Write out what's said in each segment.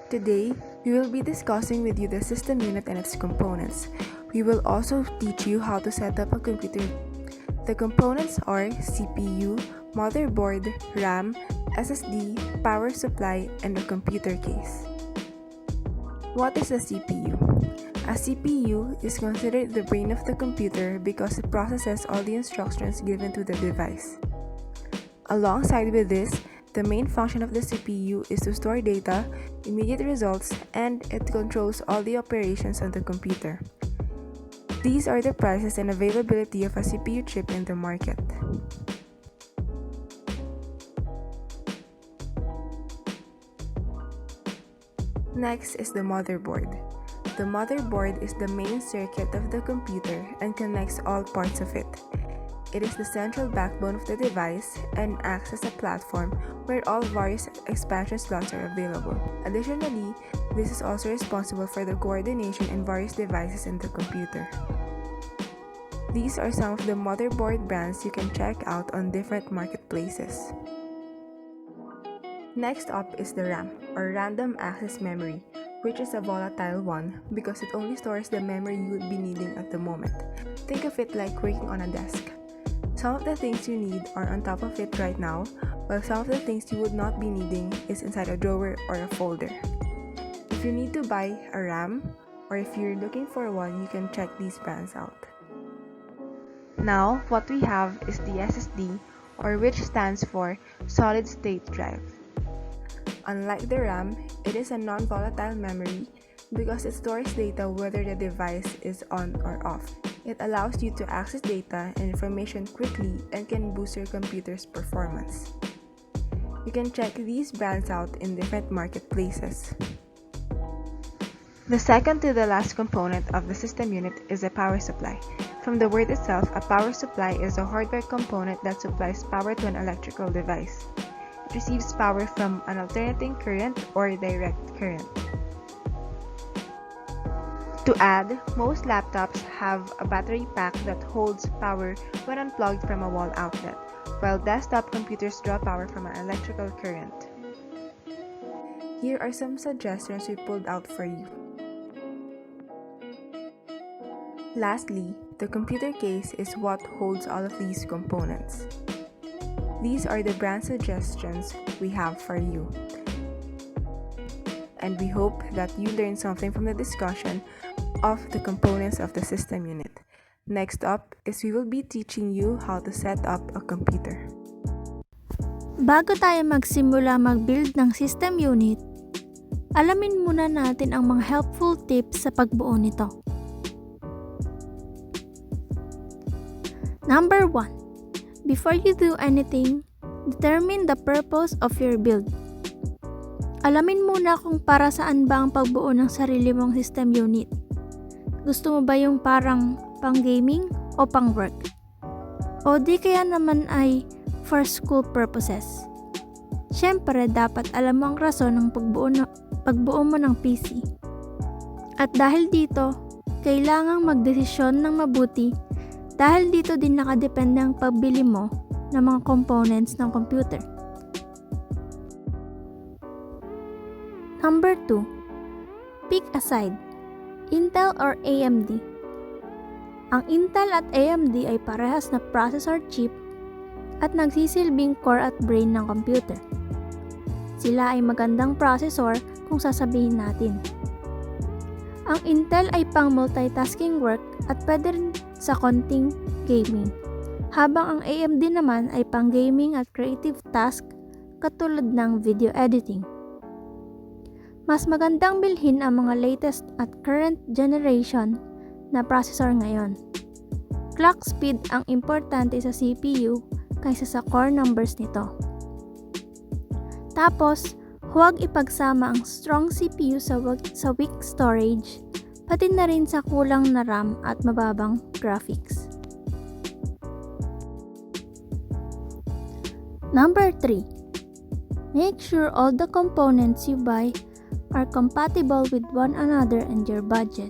Today, we will be discussing with you the system unit and its components. We will also teach you how to set up a computer. The components are CPU, motherboard, RAM, SSD, power supply, and a computer case. What is a CPU? A CPU is considered the brain of the computer because it processes all the instructions given to the device. Alongside with this, the main function of the CPU is to store data, immediate results, and it controls all the operations on the computer. These are the prices and availability of a CPU chip in the market. Next is the motherboard. The motherboard is the main circuit of the computer and connects all parts of it. It is the central backbone of the device and acts as a platform where all various expansion slots are available. Additionally, this is also responsible for the coordination in various devices in the computer. These are some of the motherboard brands you can check out on different marketplaces. Next up is the RAM, or Random Access Memory, which is a volatile one because it only stores the memory you would be needing at the moment. Think of it like working on a desk. Some of the things you need are on top of it right now, while some of the things you would not be needing is inside a drawer or a folder. If you need to buy a RAM, or if you're looking for one, you can check these brands out. Now, what we have is the SSD, or which stands for Solid State Drive. Unlike the RAM, it is a non-volatile memory because it stores data whether the device is on or off. It allows you to access data and information quickly and can boost your computer's performance. You can check these brands out in different marketplaces. The second to the last component of the system unit is a power supply. From the word itself, a power supply is a hardware component that supplies power to an electrical device. It receives power from an alternating current or direct current. To add, most laptops have a battery pack that holds power when unplugged from a wall outlet, while desktop computers draw power from an electrical current. Here are some suggestions we pulled out for you. Lastly, the computer case is what holds all of these components. These are the brand suggestions we have for you. And we hope that you learned something from the discussion of the components of the system unit. Next up is we will be teaching you how to set up a computer. Bago tayo magsimula mag-build ng system unit, alamin muna natin ang mga helpful tips sa pagbuo nito. Number 1. Before you do anything, determine the purpose of your build. Alamin muna kung para saan ba ang pagbuo ng sarili mong system unit. Gusto mo ba yung parang pang-gaming o pang-work? O di kaya naman ay for school purposes? Siyempre, dapat alam mo ang rason ng pagbuo mo ng PC. At dahil dito, kailangang magdesisyon ng mabuti dahil dito din nakadepende ang pagbili mo ng mga components ng computer. Number 2. Pick a side. Intel or AMD? Ang Intel at AMD ay parehas na processor chip at nagsisilbing core at brain ng computer. Sila ay magandang processor kung sasabihin natin. Ang Intel ay pang multitasking work at pwede rin sa konting gaming, habang ang AMD naman ay pang gaming at creative task katulad ng video editing. Mas magandang bilhin ang mga latest at current generation na processor ngayon. Clock speed ang importante sa CPU kaysa sa core numbers nito. Tapos, huwag ipagsama ang strong CPU sa weak storage, pati na rin sa kulang na RAM at mababang graphics. Number 3. Make sure all the components you buy are compatible with one another and your budget.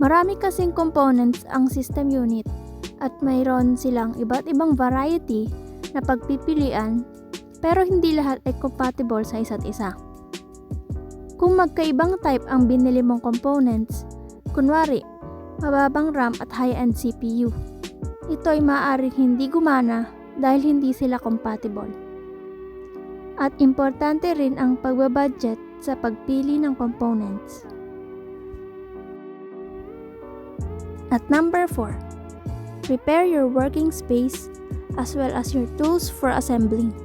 Marami kasing components ang system unit at mayroon silang iba't ibang variety na pagpipilian pero hindi lahat ay compatible sa isa't isa. Kung magkaibang type ang binili mong components, kunwari, mababang RAM at high-end CPU, ito ay maaaring hindi gumana dahil hindi sila compatible. At importante rin ang pagbabudget sa pagpili ng components. At number 4, prepare your working space as well as your tools for assembling.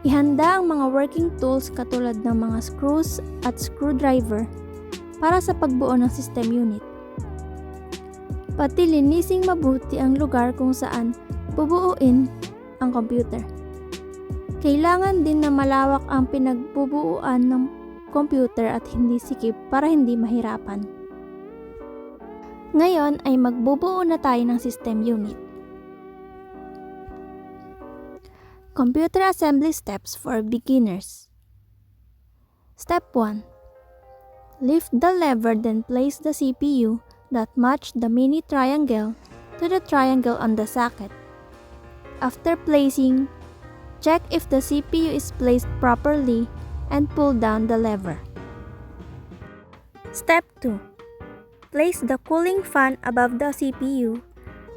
Ihanda ang mga working tools katulad ng mga screws at screwdriver para sa pagbuo ng system unit. Pati linising mabuti ang lugar kung saan bubuuin ang computer. Kailangan din na malawak ang pinagbubuuan ng computer at hindi sikip para hindi mahirapan. Ngayon ay magbubuo na tayo ng system unit. Computer assembly steps for beginners. Step 1. Lift the lever, then place the CPU that match the mini triangle to the triangle on the socket. After placing, check if the CPU is placed properly and pull down the lever. Step 2. Place the cooling fan above the CPU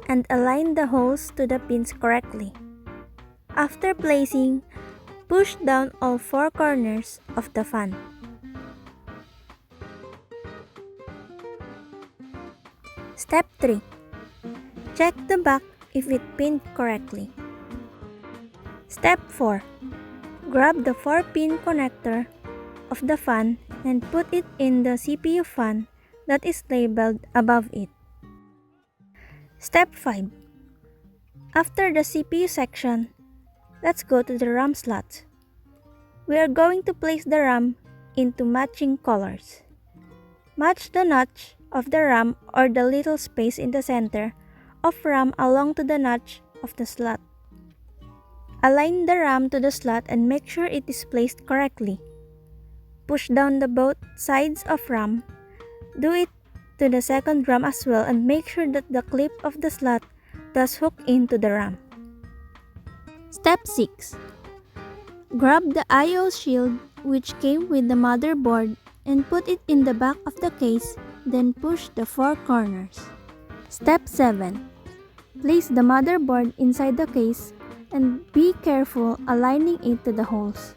and align the holes to the pins correctly. After placing, push down all 4 corners of the fan. Step 3. Check the back if it pinned correctly. Step 4. Grab the 4-pin connector of the fan and put it in the CPU fan that is labeled above it. Step 5. After the CPU section, let's go to the RAM slots. We are going to place the RAM into matching colors. Match the notch of the RAM or the little space in the center of RAM along to the notch of the slot. Align the RAM to the slot and make sure it is placed correctly. Push down the both sides of RAM. Do it to the second RAM as well and make sure that the clip of the slot does hook into the RAM. Step 6. Grab the I/O shield which came with the motherboard and put it in the back of the case, then push the 4 corners. Step 7. Place the motherboard inside the case and be careful aligning it to the holes.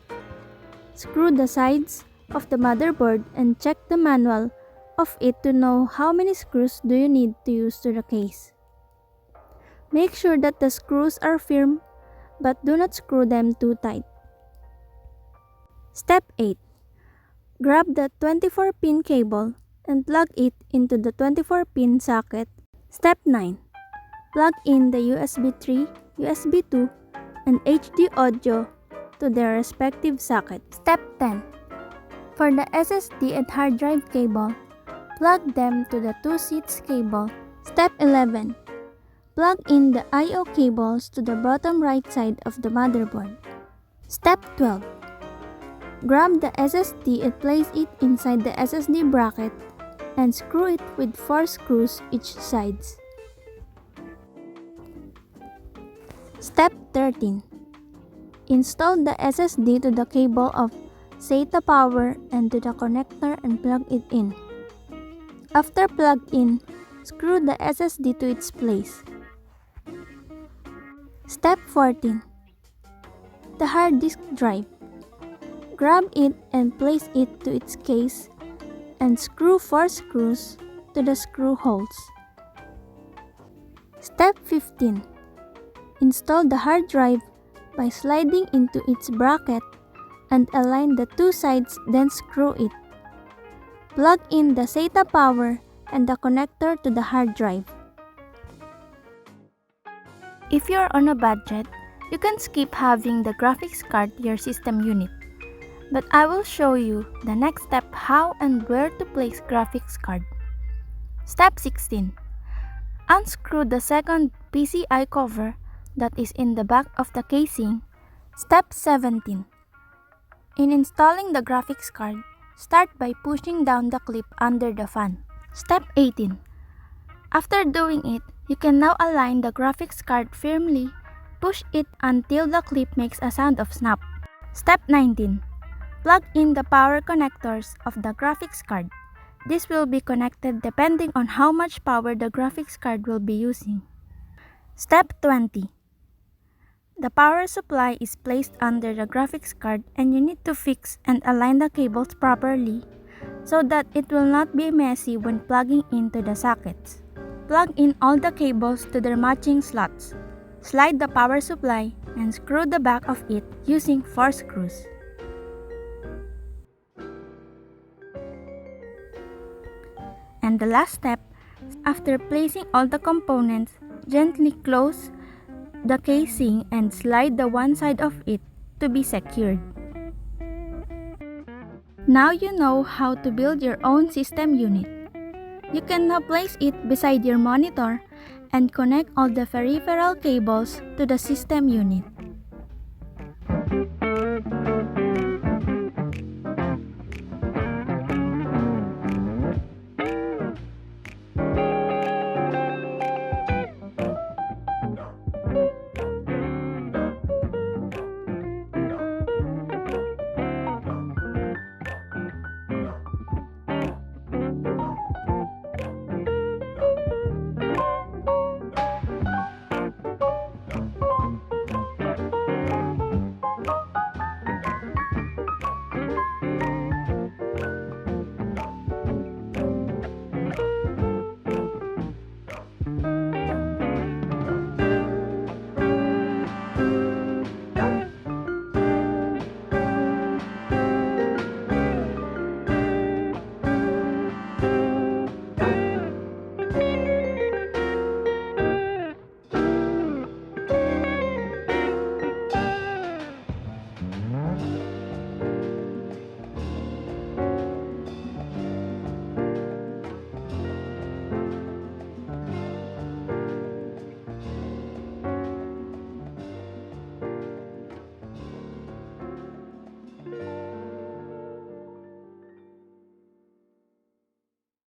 Screw the sides of the motherboard and check the manual of it to know how many screws do you need to use to the case. Make sure that the screws are firm but do not screw them too tight. Step 8. Grab the 24-pin cable and plug it into the 24-pin socket. Step 9. Plug in the USB 3, USB 2, and HD audio to their respective sockets. Step 10. For the SSD and hard drive cable, plug them to the 2 seats cable. Step 11. Plug in the I/O cables to the bottom right side of the motherboard. Step 12. Grab the SSD and place it inside the SSD bracket and screw it with 4 screws each sides. Step 13. Install the SSD to the cable of SATA power and to the connector and plug it in. After plugged in, screw the SSD to its place. Step 14. The hard disk drive. Grab it and place it to its case and screw 4 screws to the screw holes. Step 15. Install the hard drive by sliding into its bracket and align the 2 sides, then screw it. Plug in the SATA power and the connector to the hard drive. If you're on a budget, you can skip having the graphics card to your system unit. But I will show you the next step how and where to place graphics card. Step 16. Unscrew the second PCI cover that is in the back of the casing. Step 17. In installing the graphics card, start by pushing down the clip under the fan. Step 18. After doing it, you can now align the graphics card firmly. Push it until the clip makes a sound of snap. Step 19. Plug in the power connectors of the graphics card. This will be connected depending on how much power the graphics card will be using. Step 20. The power supply is placed under the graphics card and you need to fix and align the cables properly so that it will not be messy when plugging into the sockets. Plug in all the cables to their matching slots. Slide the power supply and screw the back of it using 4 screws. And the last step, after placing all the components, gently close the casing and slide the one side of it to be secured. Now you know how to build your own system unit. You can now place it beside your monitor and connect all the peripheral cables to the system unit.